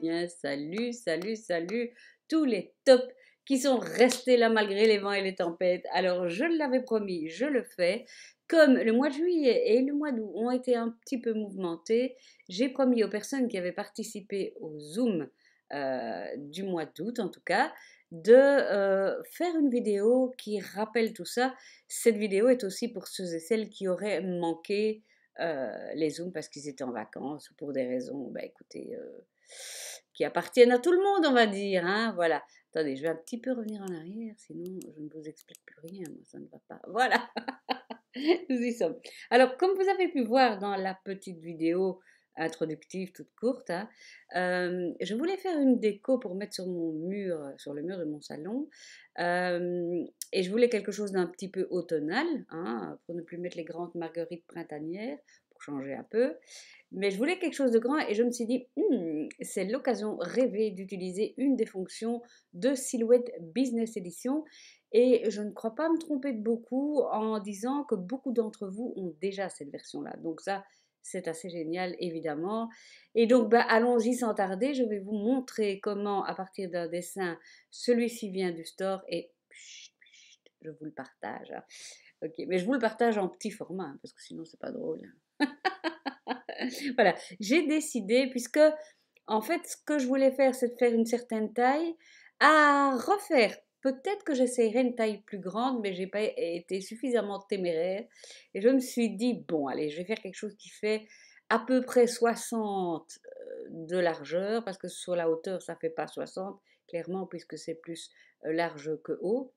bien? Salut, salut, salut, tous les tops qui sont restés là malgré les vents et les tempêtes. Alors, je l'avais promis, je le fais. Comme le mois de juillet et le mois d'août ont été un petit peu mouvementés, j'ai promis aux personnes qui avaient participé au Zoom du mois d'août, en tout cas, de faire une vidéo qui rappelle tout ça. Cette vidéo est aussi pour ceux et celles qui auraient manqué les Zooms parce qu'ils étaient en vacances ou pour des raisons, bah écoutez, qui appartiennent à tout le monde, on va dire, hein, voilà. Attendez, je vais un petit peu revenir en arrière, sinon je ne vous explique plus rien, moi, ça ne va pas. Voilà, nous y sommes. Alors, comme vous avez pu voir dans la petite vidéo introductive toute courte, hein, je voulais faire une déco pour mettre sur mon mur, sur le mur de mon salon, et je voulais quelque chose d'un petit peu automnal, hein, pour ne plus mettre les grandes marguerites printanières, pour changer un peu. Mais je voulais quelque chose de grand et je me suis dit, c'est l'occasion rêvée d'utiliser une des fonctions de Silhouette Business Edition. Et je ne crois pas me tromper de beaucoup en disant que beaucoup d'entre vous ont déjà cette version-là. Donc ça, c'est assez génial, évidemment. Et donc, bah, allons-y sans tarder. Je vais vous montrer comment, à partir d'un dessin, celui-ci vient du store et je vous le partage, hein. Ok, mais je vous le partage en petit format, hein, parce que sinon, c'est pas drôle. Voilà, j'ai décidé, puisque en fait, ce que je voulais faire, c'est de faire une certaine taille, à refaire. Peut-être que j'essayerai une taille plus grande, mais j'ai pas été suffisamment téméraire. Et je me suis dit, bon, allez, je vais faire quelque chose qui fait à peu près 60 de largeur, parce que sur la hauteur, ça fait pas 60, clairement, puisque c'est plus large que haut.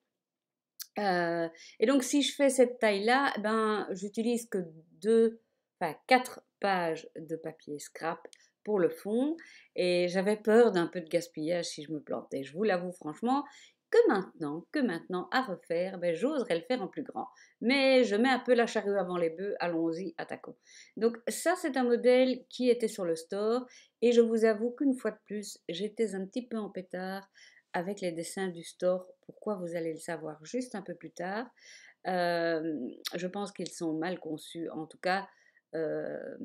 Et donc, si je fais cette taille-là, ben, j'utilise que enfin 4 pages de papier scrap pour le fond. Et j'avais peur d'un peu de gaspillage si je me plantais. Je vous l'avoue franchement que maintenant, à refaire, ben, j'oserais le faire en plus grand. Mais je mets un peu la charrue avant les bœufs, allons-y, attaquons. Donc ça, c'est un modèle qui était sur le store. Et je vous avoue qu'une fois de plus, j'étais un petit peu en pétard avec les dessins du store. Pourquoi, vous allez le savoir juste un peu plus tard. Je pense qu'ils sont mal conçus, en tout cas, euh,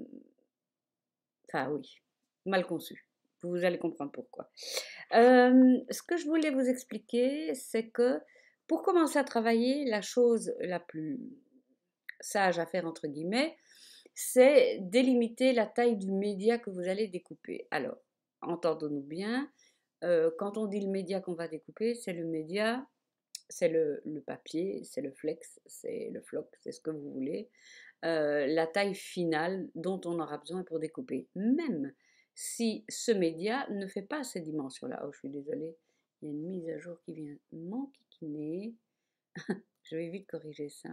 enfin oui, mal conçus. Vous allez comprendre pourquoi. Ce que je voulais vous expliquer, c'est que pour commencer à travailler, la chose la plus sage à faire, entre guillemets, c'est délimiter la taille du média que vous allez découper. Alors, entendons-nous bien, quand on dit le média qu'on va découper, c'est le média, c'est le papier, c'est le flex, c'est le floc, c'est ce que vous voulez, la taille finale dont on aura besoin pour découper. Même si ce média ne fait pas ces dimensions-là. Oh, je suis désolée, il y a une mise à jour qui vient m'enquiquiner. Je vais vite corriger ça.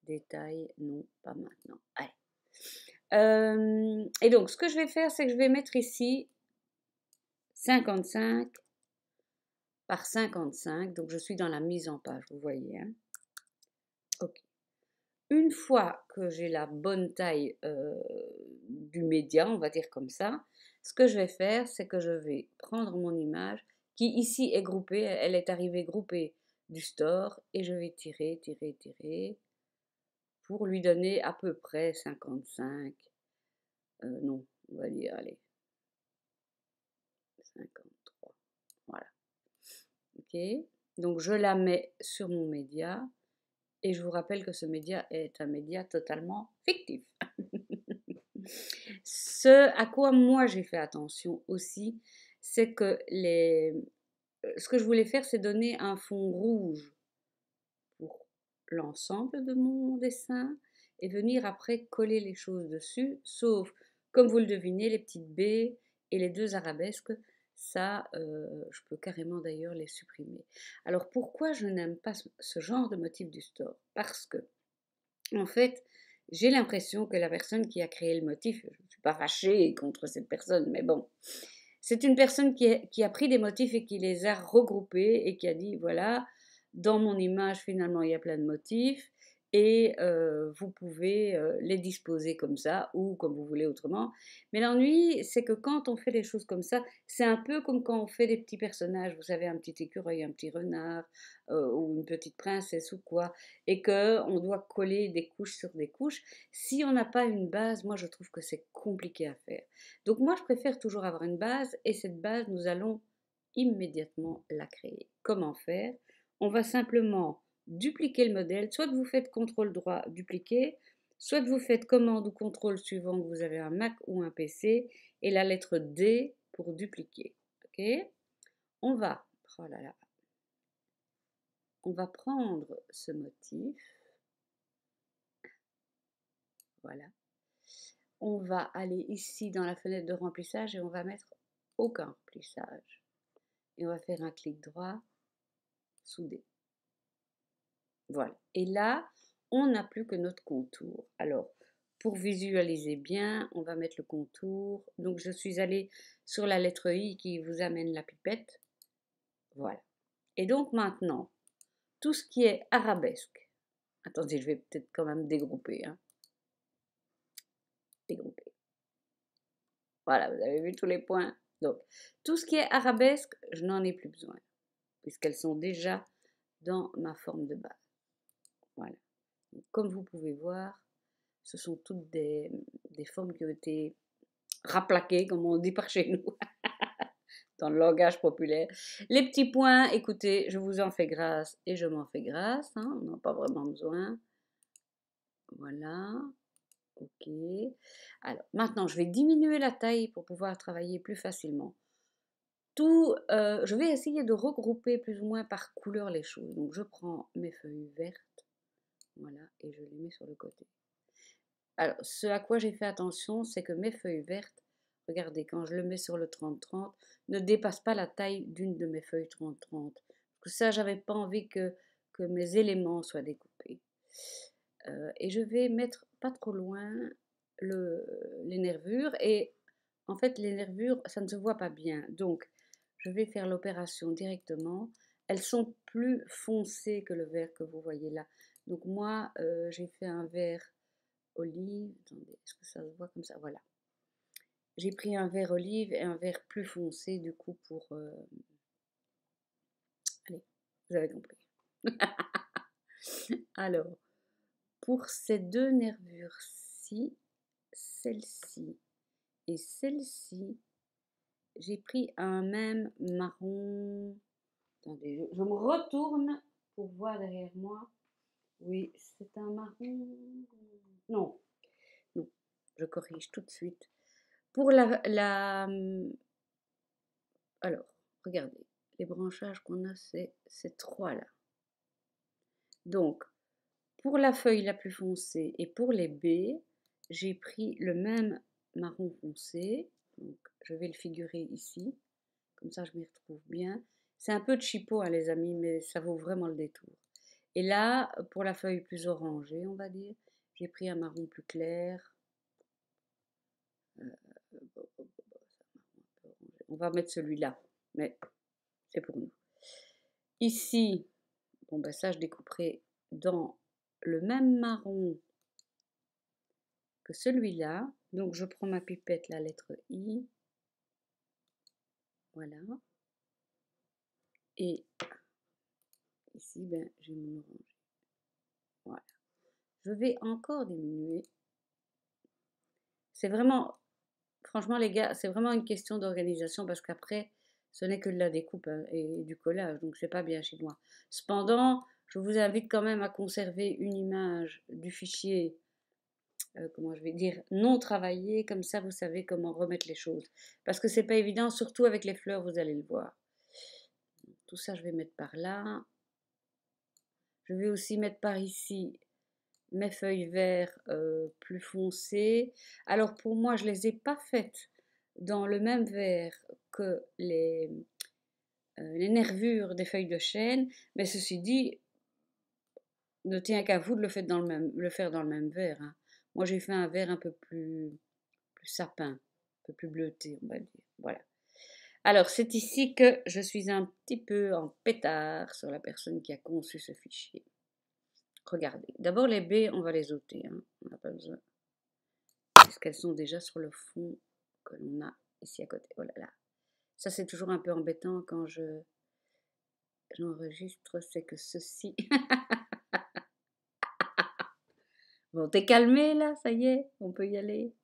Détail, non, pas maintenant. Allez. Et donc, ce que je vais faire, c'est que je vais mettre ici 55 par 55. Donc, je suis dans la mise en page, vous voyez, hein. Ok. Une fois que j'ai la bonne taille du média, on va dire comme ça, ce que je vais faire, c'est que je vais prendre mon image qui ici est groupée, elle est arrivée groupée du store et je vais tirer, tirer, tirer pour lui donner à peu près 55. Non, on va dire, allez, 53. Voilà. Ok. Donc je la mets sur mon média et je vous rappelle que ce média est un média totalement fictif. Ce à quoi moi j'ai fait attention aussi, c'est que ce que je voulais faire, c'est donner un fond rouge pour l'ensemble de mon dessin et venir après coller les choses dessus, sauf, comme vous le devinez, les petites baies et les 2 arabesques, ça, je peux carrément d'ailleurs les supprimer. Alors pourquoi je n'aime pas ce genre de motif du store? Parce que, en fait, j'ai l'impression que la personne qui a créé le motif, je ne suis pas fâchée contre cette personne, mais bon, c'est une personne qui a pris des motifs et qui les a regroupés et qui a dit, voilà, dans mon image, finalement, il y a plein de motifs. et vous pouvez les disposer comme ça ou comme vous voulez autrement. Mais l'ennui, c'est que quand on fait des choses comme ça, c'est un peu comme quand on fait des petits personnages, vous savez, un petit écureuil, un petit renard ou une petite princesse ou quoi, et que on doit coller des couches sur des couches. Si on n'a pas une base, moi je trouve que c'est compliqué à faire. Donc moi je préfère toujours avoir une base et cette base, nous allons immédiatement la créer. Comment faire? On va simplement dupliquer le modèle, soit vous faites CTRL droit, dupliquer, soit vous faites commande ou contrôle suivant que vous avez un Mac ou un PC, et la lettre D pour dupliquer. Ok? On va, oh là là, on va prendre ce motif, voilà. On va aller ici dans la fenêtre de remplissage et on va mettre aucun remplissage. Et on va faire un clic droit, souder. Voilà. Et là, on n'a plus que notre contour. Alors, pour visualiser bien, on va mettre le contour. Donc, je suis allée sur la lettre I qui vous amène la pipette. Voilà. Et donc, maintenant, tout ce qui est arabesque. Attendez, je vais peut-être quand même dégrouper. Hein. Dégrouper. Voilà, vous avez vu tous les points. Donc, tout ce qui est arabesque, je n'en ai plus besoin. Puisqu'elles sont déjà dans ma forme de base. Voilà. Donc, comme vous pouvez voir, ce sont toutes des formes qui ont été raplaquées, comme on dit par chez nous, dans le langage populaire. Les petits points, écoutez, je vous en fais grâce et je m'en fais grâce, hein, on n'a pas vraiment besoin. Voilà, ok. Alors, maintenant, je vais diminuer la taille pour pouvoir travailler plus facilement. Je vais essayer de regrouper plus ou moins par couleur les choses. Donc, je prends mes feuilles vertes, voilà, et je les mets sur le côté. Alors, ce à quoi j'ai fait attention, c'est que mes feuilles vertes, regardez, quand je le mets sur le 30-30, ne dépassent pas la taille d'une de mes feuilles 30-30. Parce que ça, j'avais pas envie que mes éléments soient découpés. Et je vais mettre pas trop loin les nervures. Et en fait, les nervures, ça ne se voit pas bien. Donc, je vais faire l'opération directement. Elles sont plus foncées que le vert que vous voyez là. Donc moi, j'ai fait un vert olive. Attendez, est-ce que ça se voit comme ça? Voilà. J'ai pris un vert olive et un vert plus foncé, du coup, pour... Allez, vous avez compris. Alors, pour ces deux nervures-ci, celle-ci et celle-ci, j'ai pris un même marron. Attendez, je me retourne pour voir derrière moi. Oui, c'est un marron. Non, non, je corrige tout de suite. Pour alors, regardez, les branchages qu'on a, c'est ces trois-là. Donc, pour la feuille la plus foncée et pour les baies, j'ai pris le même marron foncé. Donc, je vais le figurer ici. Comme ça, je m'y retrouve bien. C'est un peu de chipot, hein, les amis, mais ça vaut vraiment le détour. Et là, pour la feuille plus orangée, on va dire, j'ai pris un marron plus clair. On va mettre celui-là, mais c'est pour nous. Ici, bon ben ça je découperai dans le même marron que celui-là. Donc je prends ma pipette, la lettre I. Voilà. Et ici, ben, j'ai mon orange. Voilà. Je vais encore diminuer. C'est vraiment, franchement les gars, c'est vraiment une question d'organisation parce qu'après, ce n'est que de la découpe hein, et du collage, donc c'est pas bien chez moi. Cependant, je vous invite quand même à conserver une image du fichier, comment je vais dire, non travaillé, comme ça vous savez comment remettre les choses. Parce que c'est pas évident, surtout avec les fleurs, vous allez le voir. Tout ça, je vais mettre par là. Je vais aussi mettre par ici mes feuilles verts plus foncées. Alors pour moi, je ne les ai pas faites dans le même vert que les nervures des feuilles de chêne, mais ceci dit, ne tient qu'à vous de le faire dans le même vert. Hein. Moi, j'ai fait un vert un peu plus sapin, un peu plus bleuté, on va dire. Voilà. Alors, c'est ici que je suis un petit peu en pétard sur la personne qui a conçu ce fichier. regardez. D'abord, les baies, on va les ôter, hein. On n'a pas besoin. Puisqu'elles sont déjà sur le fond que l'on a ici à côté. Oh là là. Ça, c'est toujours un peu embêtant quand j'enregistre, c'est que ceci... Bon, t'es calmé là, ça y est, on peut y aller.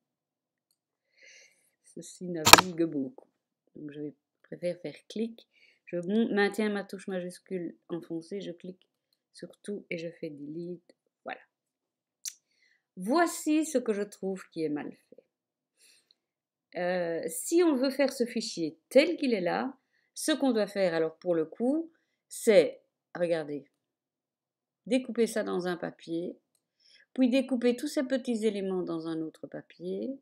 Ceci navigue beaucoup. Donc je préfère faire clic. Je maintiens ma touche majuscule enfoncée, je clique sur tout et je fais delete. Voilà. Voici ce que je trouve qui est mal fait. Si on veut faire ce fichier tel qu'il est là, ce qu'on doit faire alors pour le coup, c'est, regardez, découper ça dans un papier, puis découper tous ces petits éléments dans un autre papier,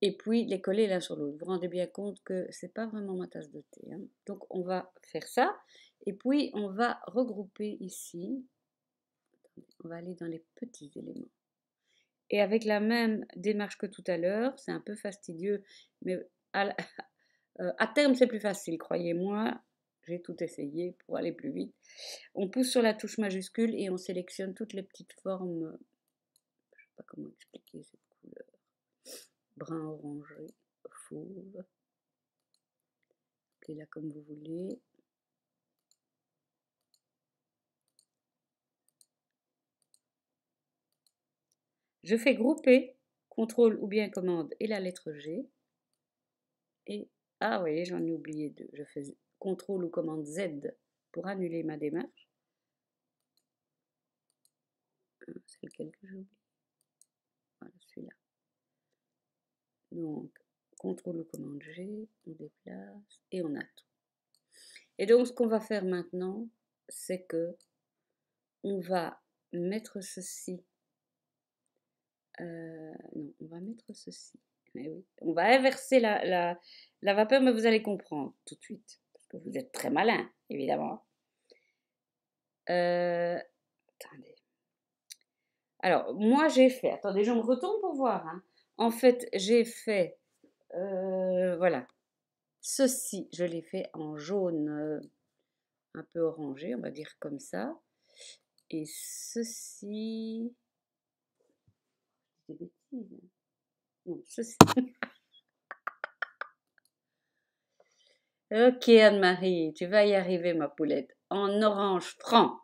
et puis les coller l'un sur l'autre. Vous vous rendez bien compte que c'est pas vraiment ma tasse de thé, hein. Donc on va faire ça, et puis on va regrouper ici, on va aller dans les petits éléments. Et avec la même démarche que tout à l'heure, c'est un peu fastidieux, mais à terme c'est plus facile, croyez-moi, j'ai tout essayé pour aller plus vite. On pousse sur la touche majuscule et on sélectionne toutes les petites formes, je ne sais pas comment expliquer cette couleur, brun orangé, fauve, appelez-la comme vous voulez. Je fais grouper, CTRL ou bien commande et la lettre G. Et, ah oui, j'en ai oublié deux. Je fais CTRL ou commande Z pour annuler ma démarche. C'est lequel que j'ai oublié? Voilà, celui-là. Donc, CTRL ou commande G, on déplace et on a tout. Et donc, ce qu'on va faire maintenant, c'est que on va mettre ceci. Non, on va mettre ceci. Eh oui. On va inverser la vapeur, mais vous allez comprendre tout de suite. Parce que vous êtes très malin, évidemment. Attendez. Alors, moi, j'ai fait... Attendez, je me retourne pour voir, hein. En fait, j'ai fait... voilà. Ceci, je l'ai fait en jaune un peu orangé, on va dire comme ça. Et ceci... Des bêtises. Non, ceci... Ok, Anne-Marie, tu vas y arriver, ma poulette. En orange franc.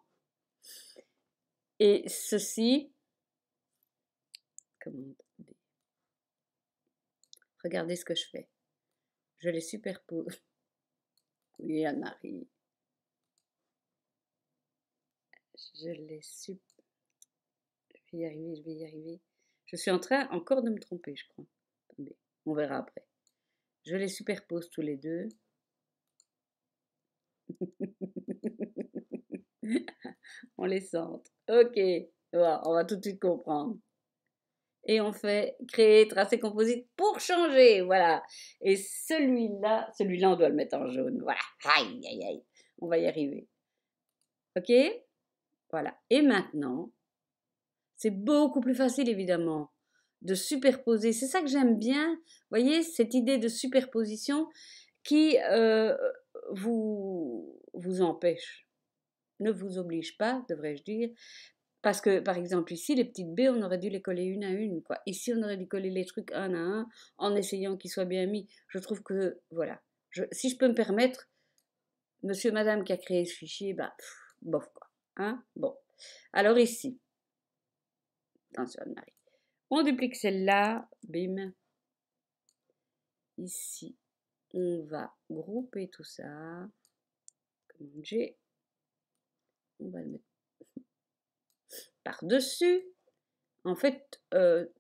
Et ceci, commande B. Regardez ce que je fais. Je les superpose. Oui, Anne-Marie. Je les super... Je vais y arriver, je vais y arriver. Je suis en train encore de me tromper, je crois. Attendez, on verra après. Je les superpose tous les deux. On les centre. Ok, voilà, on va tout de suite comprendre. Et on fait créer, tracer, composite pour changer, voilà. Et celui-là, on doit le mettre en jaune, voilà. Aïe, aïe, aïe, on va y arriver. Ok? Voilà. Et maintenant, c'est beaucoup plus facile, évidemment, de superposer. C'est ça que j'aime bien, vous voyez, cette idée de superposition qui vous empêche, ne vous oblige pas, devrais-je dire. Parce que, par exemple, ici, les petites baies, on aurait dû les coller une à une, quoi. Ici, on aurait dû coller les trucs un à un, en essayant qu'ils soient bien mis. Je trouve que, voilà. Si je peux me permettre, monsieur, madame qui a créé ce fichier, bah, bof, quoi. Hein? Bon. Alors ici, attention, Anne-Marie. On duplique celle-là, bim. Ici, on va grouper tout ça. Commande G. On va le mettre par-dessus. En fait,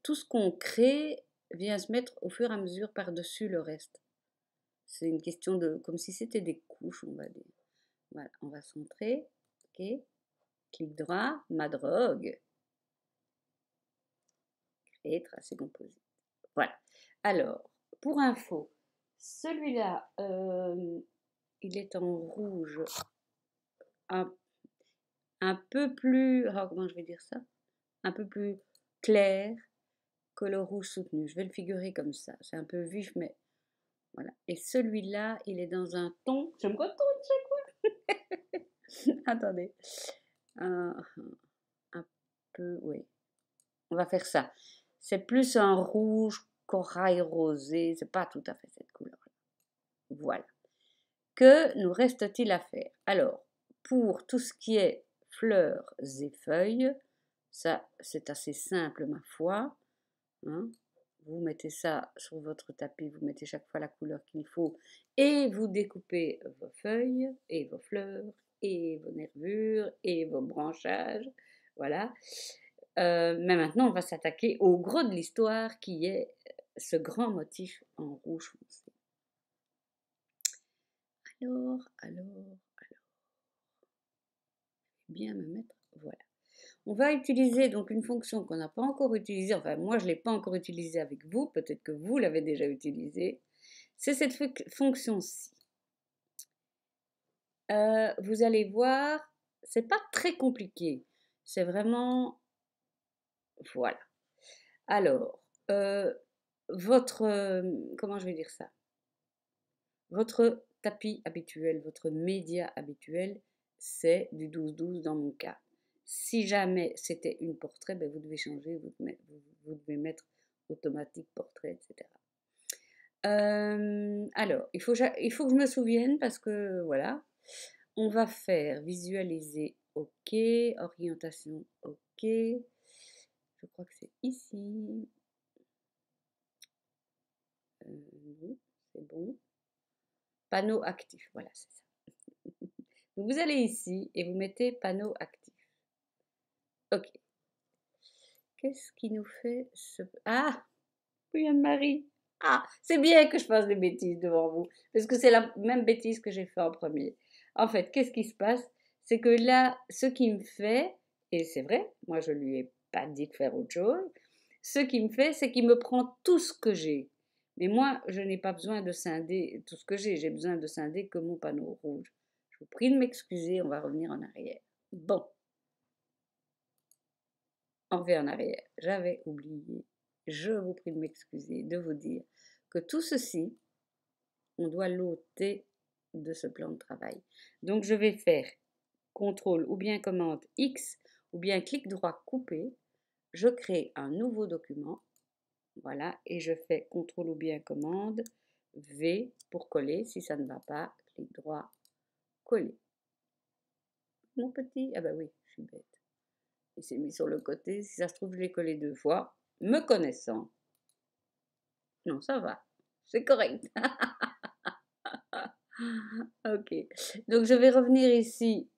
tout ce qu'on crée vient se mettre au fur et à mesure par-dessus le reste. C'est une question de... comme si c'était des couches, on va dire. Voilà, on va centrer. Ok. Clic droit, ma drogue. Créer, tracer, composite. Voilà. Alors, pour info, celui-là, il est en rouge un peu plus... oh, comment je vais dire ça? Un peu plus clair que le rouge soutenu. Je vais le figurer comme ça. C'est un peu vif, mais voilà. Et celui-là, il est dans un ton... Je me retourne chaque fois. Attendez. Un peu, oui, on va faire ça. C'est plus un rouge corail rosé, c'est pas tout à fait cette couleur-là. Voilà. Que nous reste-t-il à faire? Alors, pour tout ce qui est fleurs et feuilles, ça c'est assez simple ma foi, hein. Vous mettez ça sur votre tapis, vous mettez chaque fois la couleur qu'il faut et vous découpez vos feuilles et vos fleurs et vos nervures et vos branchages. Voilà. Mais maintenant, on va s'attaquer au gros de l'histoire qui est ce grand motif en rouge foncé. Alors, bien me mettre, voilà. On va utiliser donc une fonction qu'on n'a pas encore utilisée, enfin moi je ne l'ai pas encore utilisée avec vous, peut-être que vous l'avez déjà utilisée. C'est cette fonction-ci. Vous allez voir, c'est pas très compliqué, c'est vraiment, voilà. Alors, comment je vais dire ça? Votre tapis habituel, votre média habituel, c'est du 12-12 dans mon cas. Si jamais c'était une portrait, ben vous devez changer, vous devez mettre automatique portrait, etc. Alors, il faut que je me souvienne parce que voilà, on va faire visualiser, ok, orientation, ok. Je crois que c'est ici. Non, c'est bon. Panneau actif, voilà, c'est ça. Donc vous allez ici et vous mettez panneau actif. Ok. Qu'est-ce qui nous fait ce... Ah, oui, Anne-Marie. Ah, c'est bien que je fasse des bêtises devant vous, parce que c'est la même bêtise que j'ai fait en premier. En fait, qu'est-ce qui se passe? C'est que là, ce qui me fait, et c'est vrai, moi je lui ai pas dit de faire autre chose, ce qui me fait, c'est qu'il me prend tout ce que j'ai. Mais moi, je n'ai pas besoin de scinder tout ce que j'ai besoin de scinder que mon panneau rouge. Je vous prie de m'excuser, on va revenir en arrière. Bon, on revient en arrière. J'avais oublié, je vous prie de m'excuser, de vous dire que tout ceci, on doit l'ôter de ce plan de travail. Donc je vais faire CTRL ou bien commande X ou bien clic droit couper. Je crée un nouveau document. Voilà, et je fais CTRL ou bien commande V pour coller. Si ça ne va pas, clic droit, coller. Mon petit, ah bah oui, je suis bête. Il s'est mis sur le côté. Si ça se trouve, je l'ai collé 2 fois. Me connaissant. Non, ça va. C'est correct. Ok. Donc, je vais revenir ici.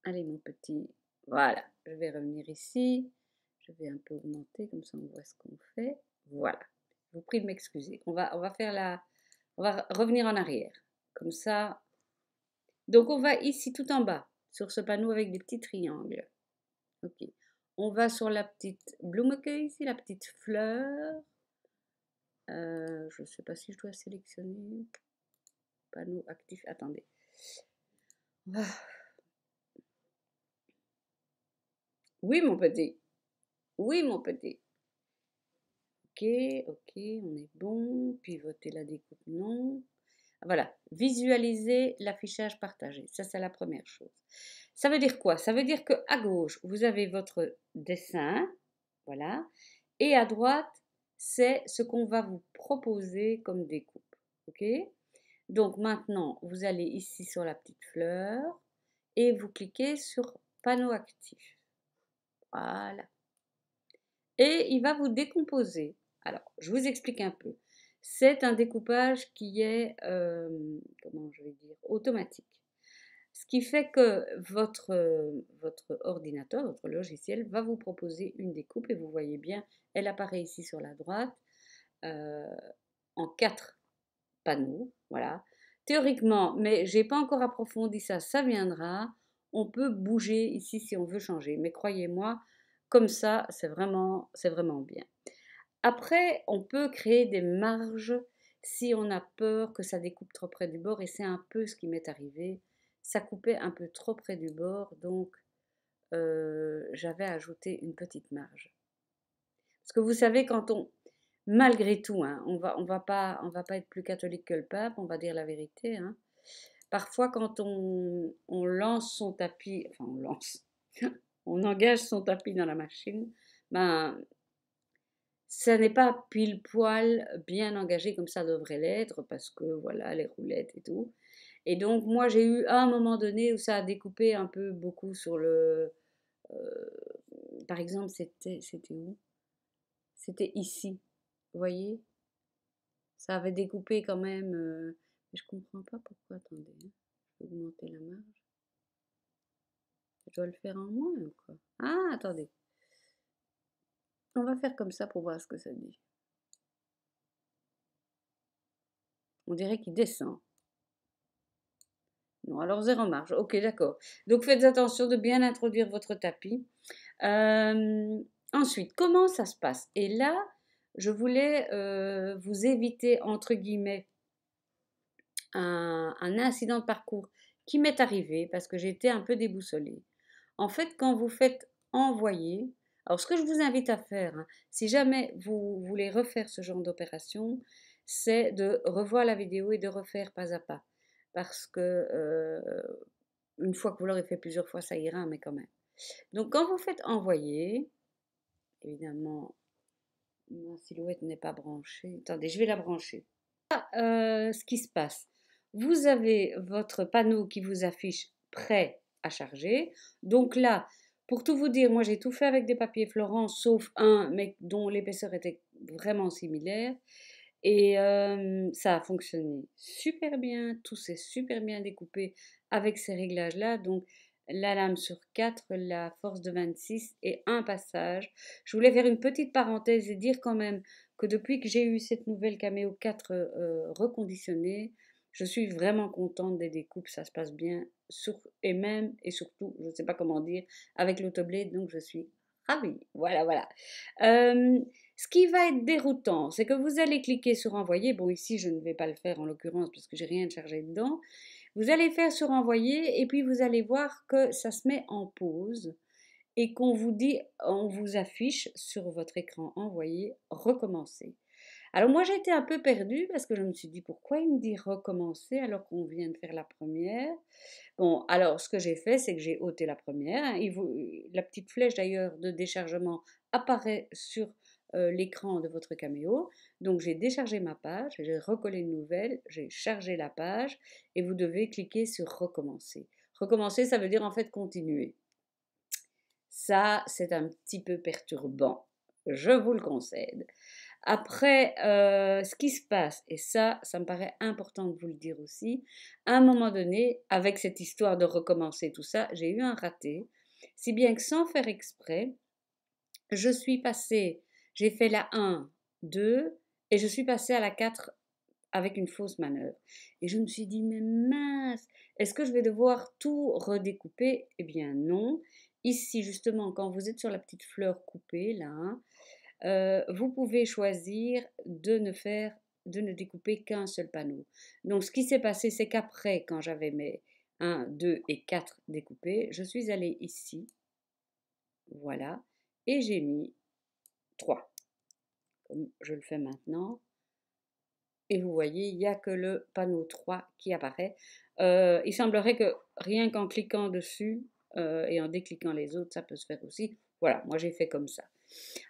Allez, mon petit. Voilà. Je vais revenir ici. Je vais un peu augmenter, comme ça on voit ce qu'on fait. Voilà. Je vous prie de m'excuser. On va revenir en arrière. Comme ça. Donc, on va ici tout en bas, sur ce panneau avec des petits triangles. Ok. On va sur la petite Blumeke ici, la petite fleur. Je ne sais pas si je dois sélectionner. Panneau actif. Attendez. Ah. Oui, mon petit. Oui, mon petit. Ok, ok, on est bon. Pivoter la découpe, non. Voilà, visualiser l'affichage partagé. Ça, c'est la première chose. Ça veut dire quoi? Ça veut dire qu'à gauche, vous avez votre dessin. Voilà. Et à droite, c'est ce qu'on va vous proposer comme découpe. Ok? Donc maintenant, vous allez ici sur la petite fleur et vous cliquez sur panneau actif. Voilà. Et il va vous décomposer. Alors, je vous explique un peu. C'est un découpage qui est, comment je vais dire, automatique. Ce qui fait que votre ordinateur, votre logiciel, va vous proposer une découpe et vous voyez bien, elle apparaît ici sur la droite en 4 panneaux. Voilà. Théoriquement, mais je n'ai pas encore approfondi ça, ça viendra. On peut bouger ici si on veut changer. Mais croyez-moi, comme ça, c'est vraiment bien. Après, on peut créer des marges si on a peur que ça découpe trop près du bord. Et c'est un peu ce qui m'est arrivé. Ça coupait un peu trop près du bord, donc j'avais ajouté une petite marge. Parce que vous savez, quand on, malgré tout, hein, on va pas être plus catholique que le pape, on va dire la vérité. Hein. Parfois, quand on lance son tapis, enfin on lance, on engage son tapis dans la machine, ben, ça n'est pas pile poil bien engagé comme ça devrait l'être, parce que voilà, les roulettes et tout. Et donc, moi, j'ai eu à un moment donné où ça a découpé un peu beaucoup sur le. euh, Par exemple, c'était où? C'était ici. Vous voyez? Ça avait découpé quand même. Mais je comprends pas pourquoi. Attendez, hein. Je vais augmenter la marge. Je dois le faire en moins ou quoi? Ah, attendez. On va faire comme ça pour voir ce que ça dit. On dirait qu'il descend. Non, alors zéro marge. Ok, d'accord. Donc faites attention de bien introduire votre tapis. Euh, Ensuite, comment ça se passe? Et là, je voulais vous éviter, entre guillemets, un incident de parcours qui m'est arrivé parce que j'étais un peu déboussolée. En fait, quand vous faites envoyer, alors ce que je vous invite à faire, hein, si jamais vous voulez refaire ce genre d'opération, c'est de revoir la vidéo et de refaire pas à pas. Parce que une fois que vous l'aurez fait plusieurs fois, ça ira, mais quand même. Donc quand vous faites envoyer, évidemment, ma silhouette n'est pas branchée. Attendez, je vais la brancher. Ce qui se passe, vous avez votre panneau qui vous affiche prêt à charger. Donc là, pour tout vous dire, moi j'ai tout fait avec des papiers Florence, sauf un, mais dont l'épaisseur était vraiment similaire. Et ça a fonctionné super bien, tout s'est super bien découpé avec ces réglages-là. Donc la lame sur 4, la force de 26 et un passage. Je voulais faire une petite parenthèse et dire quand même que depuis que j'ai eu cette nouvelle Cameo 4 reconditionnée, je suis vraiment contente des découpes, ça se passe bien, et même et surtout, je ne sais pas comment dire, avec l'autoblade, donc je suis ravie. Voilà, voilà. Euh, Ce qui va être déroutant, c'est que vous allez cliquer sur envoyer. Bon, ici, je ne vais pas le faire en l'occurrence parce que j'ai rien de chargé dedans. Vous allez faire sur envoyer et puis vous allez voir que ça se met en pause et qu'on vous dit, on vous affiche sur votre écran envoyé, recommencer. Alors moi j'ai été un peu perdue parce que je me suis dit pourquoi il me dit recommencer alors qu'on vient de faire la première. Bon, alors ce que j'ai fait c'est que j'ai ôté la première, hein. La petite flèche d'ailleurs de déchargement apparaît sur l'écran de votre caméo. Donc j'ai déchargé ma page, j'ai recollé une nouvelle, j'ai chargé la page et vous devez cliquer sur recommencer. Recommencer ça veut dire en fait continuer. Ça c'est un petit peu perturbant, je vous le concède. Après, ce qui se passe, et ça me paraît important de vous le dire aussi, à un moment donné, avec cette histoire de recommencer tout ça, j'ai eu un raté, si bien que sans faire exprès, je suis passée, j'ai fait la 1, 2, et je suis passée à la 4 avec une fausse manœuvre. Et je me suis dit, mais mince, est-ce que je vais devoir tout redécouper? Eh bien non. Ici, justement, quand vous êtes sur la petite fleur coupée, là, hein, vous pouvez choisir de ne découper qu'un seul panneau. Donc ce qui s'est passé, c'est qu'après, quand j'avais mes 1, 2 et 4 découpés, je suis allée ici, voilà, et j'ai mis 3, comme je le fais maintenant. Et vous voyez, il n'y a que le panneau 3 qui apparaît. Il semblerait que rien qu'en cliquant dessus et en décliquant les autres, ça peut se faire aussi. Voilà, moi j'ai fait comme ça.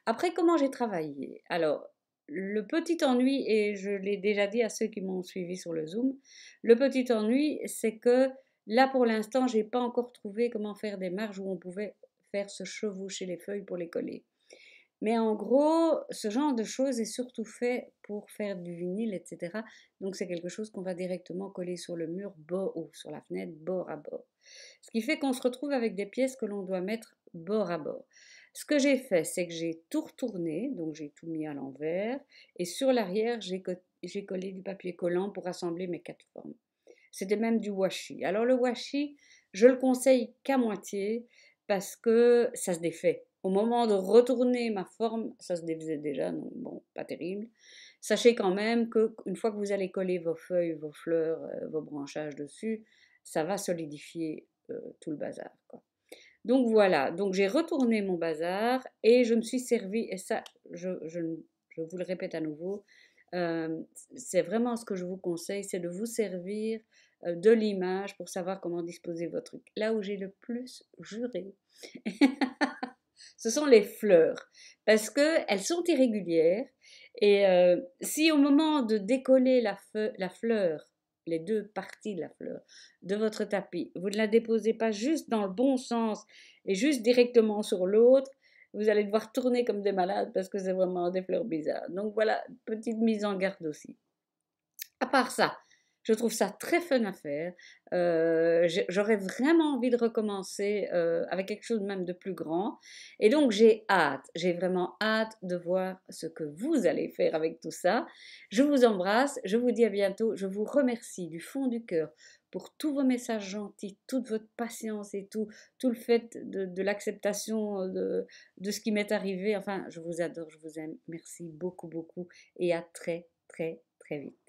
Après, comment j'ai travaillé? Alors, le petit ennui, et je l'ai déjà dit à ceux qui m'ont suivi sur le Zoom, le petit ennui, c'est que là, pour l'instant, j'ai pas encore trouvé comment faire des marges où on pouvait faire se chevaucher les feuilles pour les coller. Mais en gros, ce genre de choses est surtout fait pour faire du vinyle, etc. Donc c'est quelque chose qu'on va directement coller sur le mur, bord ou sur la fenêtre, bord à bord. Ce qui fait qu'on se retrouve avec des pièces que l'on doit mettre bord à bord. Ce que j'ai fait, c'est que j'ai tout retourné, donc j'ai tout mis à l'envers, et sur l'arrière, j'ai collé du papier collant pour assembler mes 4 formes. C'était même du washi. Alors le washi, je le conseille qu'à moitié parce que ça se défait. Au moment de retourner ma forme, ça se défaisait déjà, donc bon, pas terrible. Sachez quand même qu'une fois que vous allez coller vos feuilles, vos fleurs, vos branchages dessus, ça va solidifier tout le bazar, quoi. Donc voilà, donc j'ai retourné mon bazar et je me suis servi, et ça, je vous le répète à nouveau, c'est vraiment ce que je vous conseille, c'est de vous servir de l'image pour savoir comment disposer votre truc. Là où j'ai le plus juré, Ce sont les fleurs, parce qu'elles sont irrégulières et si au moment de décoller la fleur, les deux parties de la fleur de votre tapis, vous ne la déposez pas juste dans le bon sens et juste directement sur l'autre, vous allez devoir tourner comme des malades parce que c'est vraiment des fleurs bizarres. Donc voilà, petite mise en garde aussi. À part ça, je trouve ça très fun à faire. J'aurais vraiment envie de recommencer avec quelque chose même de plus grand. Et donc j'ai vraiment hâte de voir ce que vous allez faire avec tout ça. Je vous embrasse, je vous dis à bientôt. Je vous remercie du fond du cœur pour tous vos messages gentils, toute votre patience et tout le fait de l'acceptation de ce qui m'est arrivé. Enfin, je vous adore, je vous aime. Merci beaucoup, beaucoup et à très, très, très vite.